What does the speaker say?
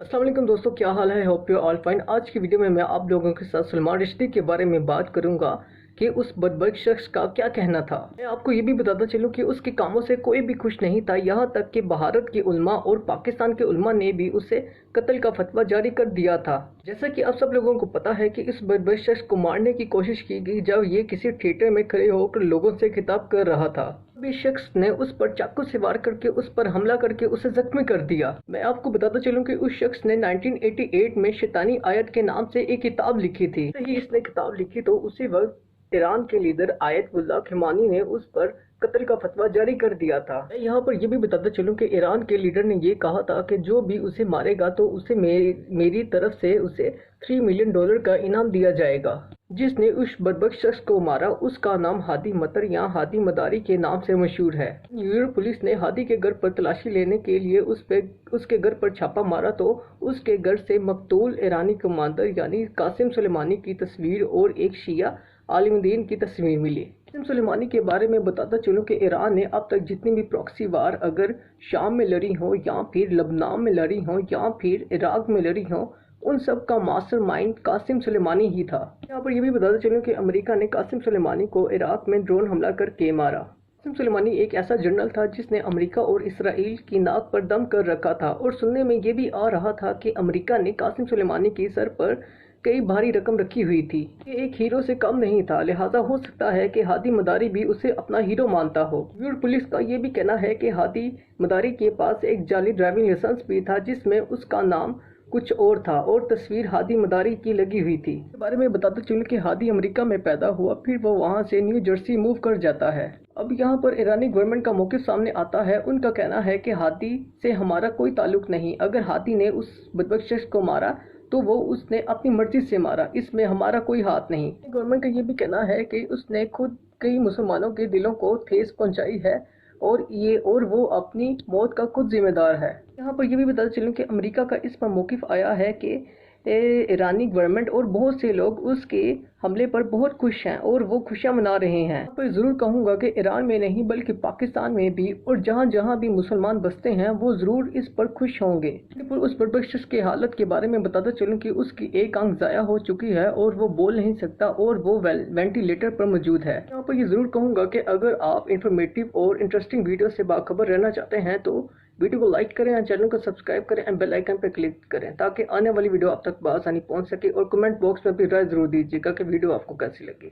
अस्सलाम वालेकुम दोस्तों, क्या हाल है? Hope you all fine. आज की वीडियो में मैं आप लोगों के साथ सलमान रश्दी के बारे में बात करूंगा कि उस बदबख्त शख्स का क्या कहना था। मैं आपको ये भी बताता चलूं कि उसके कामों से कोई भी खुश नहीं था, यहाँ तक कि भारत के उलमा और पाकिस्तान के उलमा ने भी उसे कत्ल का फतवा जारी कर दिया था। जैसा कि आप सब लोगों को पता है कि इस बदबख्त शख्स को मारने की कोशिश की गई जब ये किसी थिएटर में खड़े होकर लोगों से खिताब कर रहा था। भी शख्स ने उस पर चाकू से वार करके उस पर हमला करके उसे जख्मी कर दिया। मैं आपको बताता चलूं कि उस शख्स ने 1988 में शैतानी आयत के नाम से एक किताब लिखी थी। ही इसने किताब लिखी तो उसी वक्त ईरान के लीडर आयतुल्लाह खमेनी ने उस पर कत्ल का फतवा जारी कर दिया था। मैं यहाँ पर यह भी बताता चलूं कि ईरान के लीडर ने ये कहा था कि जो भी उसे मारेगा तो उसे मेरी तरफ से उसे $3 मिलियन का इनाम दिया जाएगा। जिसने उस बदबख्त शख्स को मारा उसका नाम हादी मतर या हादी मदारी के नाम से मशहूर है। न्यूयॉर्क पुलिस ने हादी के घर पर तलाशी लेने के लिए उसके घर पर छापा मारा तो उसके घर से मकतूल ईरानी कमांडर यानी कासिम सुलेमानी की तस्वीर और एक शिया आलिम की तस्वीर मिली। कासिम सुलेमानी के बारे में बताता चलूं कि ईरान ने अब तक जितनी भी प्रॉक्सी वार अगर शाम में लड़ी हो या फिर लबनान में लड़ी हो या फिर इराक में लड़ी हो, उन सब का मास्टरमाइंड कासिम सुलेमानी ही था। यहाँ पर यह भी बताते चलूं कि अमेरिका ने कासिम सुलेमानी को इराक में ड्रोन हमला करके मारा। कासिम सुलेमानी एक ऐसा जनरल था जिसने अमेरिका और इसराइल की नाक पर दम कर रखा था और सुनने में ये भी आ रहा था कि अमेरिका ने कासिम सुलेमानी की सर पर कई भारी रकम रखी हुई थी। ये एक हीरो से कम नहीं था, लिहाजा हो सकता है कि हादी मदारी भी उसे अपना हीरो मानता हो। न्यूयॉर्क पुलिस का ये भी कहना है कि हादी मदारी के पास एक जाली ड्राइविंग लाइसेंस भी था जिसमें उसका नाम कुछ और था और तस्वीर हादी मदारी की लगी हुई थी। इस बारे में बताते चलूं कि हादी अमेरिका में पैदा हुआ, फिर वो वहां से न्यू जर्सी मूव कर जाता है। अब यहाँ पर ईरानी गवर्नमेंट का मौक़िफ़ सामने आता है। उनका कहना है कि हादी से हमारा कोई ताल्लुक नहीं, अगर हादी ने उस बदबख्त शख्स को मारा तो वो उसने अपनी मर्जी से मारा, इसमें हमारा कोई हाथ नहीं। गवर्नमेंट का ये भी कहना है कि उसने खुद कई मुसलमानों के दिलों को ठेस पहुंचाई है और वो अपनी मौत का खुद जिम्मेदार है। यहाँ पर यह भी बताते चलूं कि अमेरिका का इस पर मौक़िफ़ आया है कि ईरानी गवर्नमेंट और बहुत से लोग उसके हमले पर बहुत खुश हैं और वो खुशियां मना रहे हैं। यहाँ पर ज़रूर कहूँगा कि ईरान में नहीं बल्कि पाकिस्तान में भी और जहाँ जहाँ भी मुसलमान बसते हैं वो ज़रूर इस पर खुश होंगे। उस बदबख्त शख्स की हालत के बारे में बताता चलूँ कि उसकी एक आंख ज़ाया हो चुकी है और वो बोल नहीं सकता और वो वेंटिलेटर पर मौजूद है। यहाँ पर ये ज़रूर कहूँगा कि अगर आप इंफॉर्मेटिव और इंटरेस्टिंग वीडियो से बाखबर रहना चाहते हैं तो वीडियो को लाइक करें और चैनल को सब्सक्राइब करें और बेल आइकन पर क्लिक करें ताकि आने वाली वीडियो आप तक बआसानी पहुंच सके। और कमेंट बॉक्स में भी राय जरूर दीजिएगा कि वीडियो आपको कैसी लगी।